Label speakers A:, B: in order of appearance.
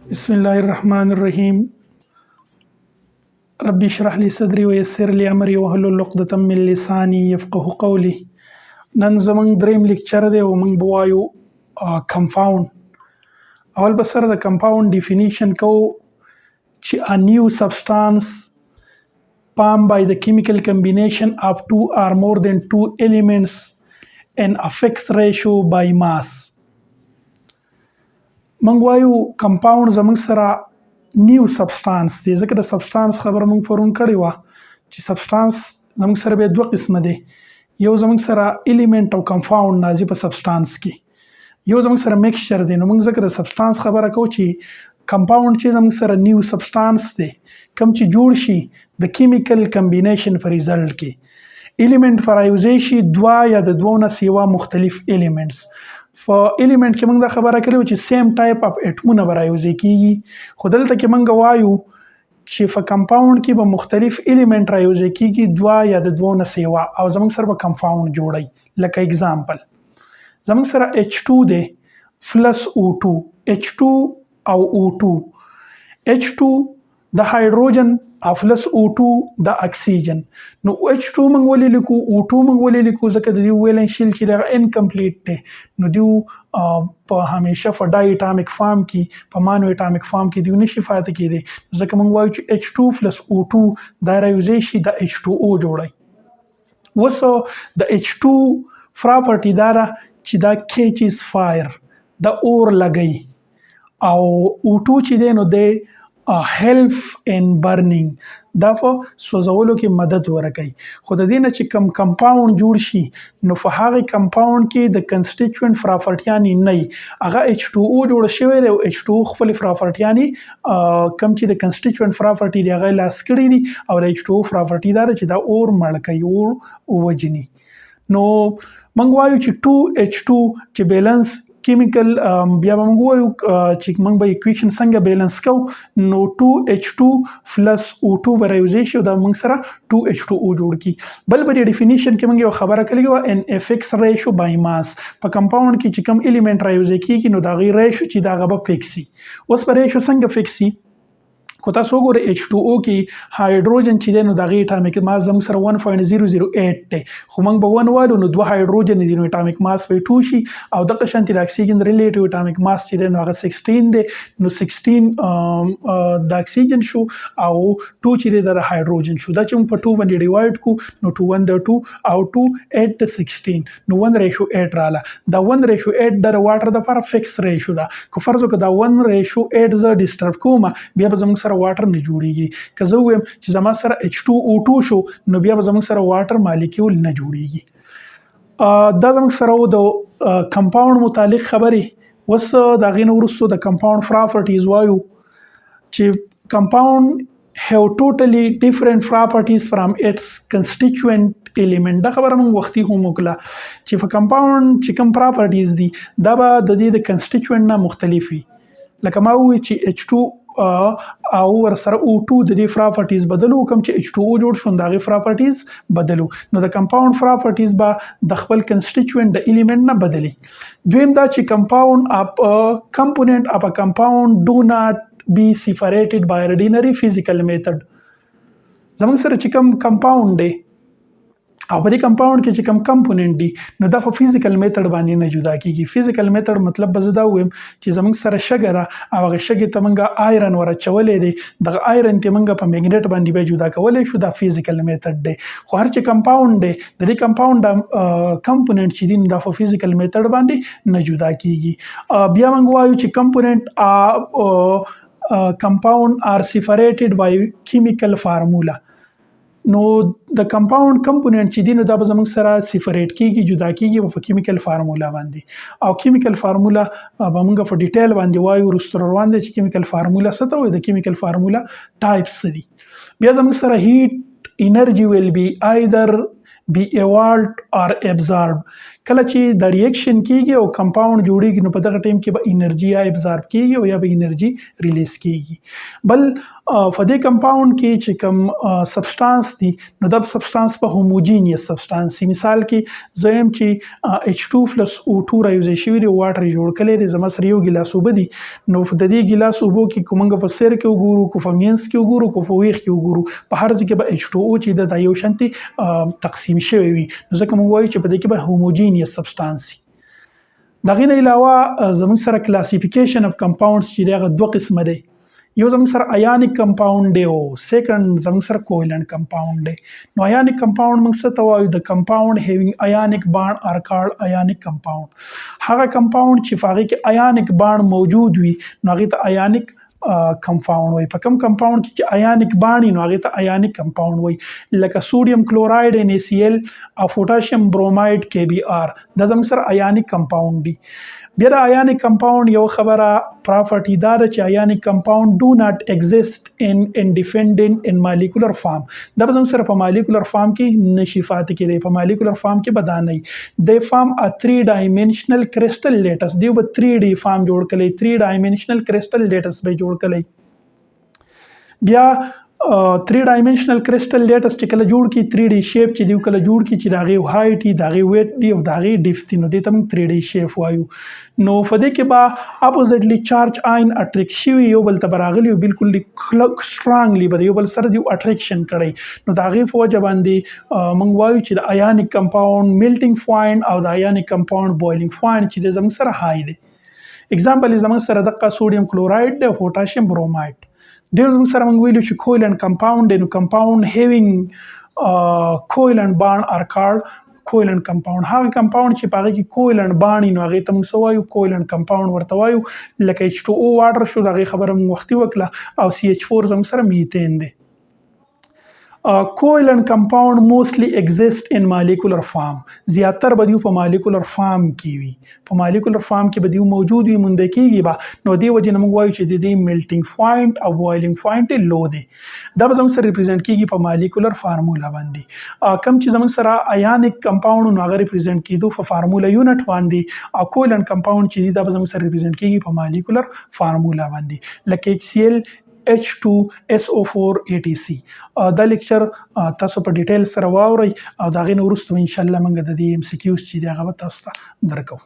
A: بسم الله الرحمن الرحیم. رب اشرح لي صدري ويسر لي امري واحلل عقدة من لساني يفقهوا قولي. نن زمونږ دریم لیکچر دی او موږ به وایو کمپاوند. اول به سره د کمپاوند ډیفینیشن کوو چې a new substance formed by the chemical combination of two or more than two elements in a fixed ratio by mass. موږ وایو کمپاوند زموږ سره نیو سبسټانس دی، ځکه د سبسټانس خبره موږ پرون کړې وه چې سبسټانس زموږ سره بیا دوه قسمه دی. یو زموږ سره الیمنټ او کمپاوند راځي په سبسټانس کې، یو زموږ سره میکسچر دی. نو موږ ځکه د سبسټانس خبره کوو چې کمپاوند چې زموږ سره نیو سبسټانس دی کوم چې جوړ شي د کیمیکل کمبینیشن په ریزلټ کې. الیمنټ فرایوځی شي دوه یا د دوه نه سیوا مختلف الیمنټس. په الیمنټ کې موږ دا خبره کړې چې سیم ټایپ اف اټمونه به رایوځی کیږي، خو دلته کې موږ وایو چې په کمپاوند کې به مختلف الیمنټ رایوځی کیږي دوه یا د دوه نه سیوا، او زموږ سره به کمپاوند جوړی. لکه اگزامپل زموږ سره H2 دی پلس O2، H2 او O2، H2 د هایدروجن او پلس O2 د اکسیجن. نو H2 موږ ولې لیکو، O2 موږ ولې لیکو، ځکه د دې ویلنس شیل چې دغه انکمپلیټ دی. نو دیو په همیشه په ډای اټامیک فارم کې په مانو اټامیک فارم کې دیو نشي پاتې کېدی، ځکه موږ وایو چې H2 پلس O2 دا رایوځی شي د H2O جوړی. اوس د H2 پراپرټي دا ده چې دا کیچز فایر، د اور لګی، او O2 چې دی نو دی هیلپ ان برنینګ، دا په سوځولو کې مدد ورکوي. خو د دې نه چې کم کمپاوند جوړ شي نو په هغه کمپاوند کې د کنسټیچوینټ پراپرټیانې نه وي، هغه H2O جوړ شوی دی او H2O خپل پراپرټیانې کم چې د کنسټیچوینټ پراپرټي دی هغه لاس کړي دي، او د H2O پراپرټي دا ده چې دا اور مړ کوي، اور وجني. نو موږ وایو چې 2H2 چې بیلنس کیمیکل، بیا به موږ وایو چې موږ به اکویشن څنګه بیلنس کوو، نو 2H2 پلس O2 به رایوځی شي او دا موږ سره 2H2O جوړ کی. بل به د ډیفینیشن کې موږ یو خبره کړې وه ان ا فکس ریشو بای ماس. په کمپاوند کې چې کوم الیمنټ رایوځی کیږي نو د هغې ریشو چې د هغه به فکس وي. اوس به ریشو څنګه فکس وي، خو تاسو وګورئ H2O کې هایدروجن چې دی نو د هغې اټامیک ماس زموږ سره 1.008 دی، خو موږ به 1 وایو نو دوه هایدروجن دي نو اټامیک ماس به 2 شي، او دغه شانتې د اکسیجن ریلیټیو اټامیک ماس چې دی نو هغه 16 دی، نو 16 د اکسیجن شو او 2 چې دی د هایدروجن شو. دا چې موږ په 2 باندې ډیوایډ کو نو 2 1 د 2 او 2 8 د 16 نو 1:8 رااله. دا 1:8 د واټر د لپاره فکس ریشو ده. که فرض وکړه دا 1:8 زه ډسټرب کوم بیا به زموږ سره واټر نه جوړیږي. که زه ویم چې زما سره H2O2 شو نو بیا به زموږ سره واټر مالیکول نه جوړیږي. دا زموږ سره د کمپاوند متعلق خبرې. اوس د هغې نه وروستو د کمپاوند پراپرټیز وایو چې کمپاوند have totally different properties from its constituent element. دا خبره موږ وختي هم وکړه چې په کمپاوند چې کوم پراپرټیز دي دا به د دې د کنسټیچوینټ نه مختلف وي. لکه ما وویل چې H2 او ورسره O2 د دې پراپرټیز بدلو، کوم چې H2O جوړ شو د هغې پراپرټیز بدلو، نو د کمپاوند پراپرټیز به د خپل کنسټیچوینټ د الیمنټ نه بدلی. دویم دا چې کمپاوند کمپوننت اف ا کمپاوند ډو ناٹ be separated by ordinary physical method. زموږ سره چې کوم کمپاوند دی او په دې کمپاوند کې چې کوم کمپوننت دي نو دا په فزیکل میتھډ باندې نه جدا کیږي. فزیکل میتھډ مطلب به زه دا ویم چې زموږ سره شګه ده او هغه شګې ته موږ آیرن ورچولی دی، دغه آیرن ته موږ په میګنیټ باندې بیا جدا کولی شو، دا فزیکل میتھډ دی. خو هر چې کمپاوند دی د دې کمپاوند کمپوننت چې دي دا په فزیکل میتھډ باندې نه جدا کیږي. بیا موږ وایو چې کمپوننت compound are separated by chemical formula. نو د کمپاوند کمپوننت چې دي نو دا به زموږ سره سیپریټ کیږي، جدا کیږي په کیمیکل فارمولا باندې، او کیمیکل فارمولا به موږ په ډیټیل باندې وایو وروسته روان دی چې کیمیکل فارمولا څه ته وایي، د کیمیکل فارمولا ټایپس دي. بیا زموږ سره هیټ انرجي ویل بی either be evolved or absorbed. کله چې د ریاکشن کیږي او کمپاوند جوړیږي نو په دغه ټیم کې به انرژي یا ابزارب کیږي او یا به انرژي ریلیز کیږي. بل په دې کمپاوند کې چې کوم سبسټانس دي نو دا سبسټانس په هوموجینیس سبسټانس مثال کې زم چې H2+O2 رايوځي شوی دی واټر جوړ کړي دي زما سره یو ګلاس اوبه دي نو په دې ګلاس اوبو کې کومنګ په سر کې وګورو کو په مینس کې وګورو کو په ویخ کې وګورو په هر ځای کې به H2O چې د یو شانتي تقسیم شوی وي نو ځکه موږ وایو چې په دې کې به هوموجینیس سبسټانس دغه نه علاوه زموږ سره کلاسیفیکیشن اف کمپاونډز چې دغه دوه قسمه دي یو زموږ سره ایونیک کمپاوند دی او سیکنډ زموږ سره کوولنت کمپاوند دی. نو ایونیک کمپاوند موږ څه ته وایو د کمپاوند هیوینګ ایونیک بانډ ار کالډ ایونیک کمپاوند. هغه کمپاوند چې هغه کې ایونیک بانډ موجود وي نو هغه ته ایونیک کمپاوند وي. په کوم کمپاوند کې چې ایونیک بانډ نو هغه ته ایونیک کمپاوند وي لکه سوډیم کلوراید NaCl او پوتاشیم بروماید KBr دا زموږ سره ایونیک کمپاوند دي. بیا د ایونیک کمپاوند یو خبره پراپرټی دا ده چې ایونیک کمپاوند ډو ناٹ ایگزیسټ ان انډیپندنت ان مالیکولر فارم. دا به سره په مالیکولر فارم کې نشي فاتې کېدی په مالیکولر فارم کې به دا نه دی فارم ا 3 ډایمنشنل کرسټل لیټس دی به 3D فارم جوړ کړي 3 ډایمنشنل کرسټل لیټس به جوړ کړي. بیا 3 ډایمنشنل کرسټل لیټس چې کله جوړ کی 3D شیپ چې دی کله جوړ کی چې داغه هایټ دی داغه ویټ دی او داغه ډیپث دی نو د تم 3D شیپ وایو. نو فدې کې با اپوزټلی چارج آین اټریکټ شوی یو بل ته براغلی او بالکل سترانګلی به یو بل سره دی اټریکشن کړي نو داغه فوج باندې مونږ وایو چې د ایونیک کمپاوند میلټینګ پوینټ او د ایونیک کمپاوند بویلینګ پوینټ چې زموږ سره هاي دی. اگزامپل زموږ سره د سوډیم کلوراید دی او پوتاشیم بروماید د سره موږ ویلو چې کوولنت کمپاوند دی نو کمپاوند هیوینګ کوولنت بانډ ار کالډ کوولنت کمپاوند. هغه کمپاوند چې پاره کې کوولنت بانډ نو هغه ته موږ سوایو کوولنت کمپاوند ورته وایو لکه H2O واټر شو دغه خبره موږ وختي وکړه او CH4 زموږ سره میتین دی. کوولنت کمپاوند موستلی ایگزیسټ ان مالیکولر فارم زیاتر به دیو په مالیکولر فارم کې وي په مالیکولر فارم کې به دیو موجود وي مونږ کېږي با نو دی وجه موږ وایو چې د دې میلټینګ پوینټ او بویلینګ پوینټ لو دی دا به زموږ سره ریپرزینټ کېږي په مالیکولر فارمولا باندې. کم چې زموږ سره ایونیک کمپاوند نو هغه ریپرزینټ کېدو په فارمولا یونټ باندې او کوولنت کمپاوند چې دی دا به زموږ سره ریپرزینټ کېږي په مالیکولر فارمولا باندې لکه HCl H2SO4 ATC. دا لیکچر تاسو په ډیټیل سره واورئ او دا غي نو وروسته ان شاء الله موږ د دې MCQs چې دا غو تاسو ته درکو.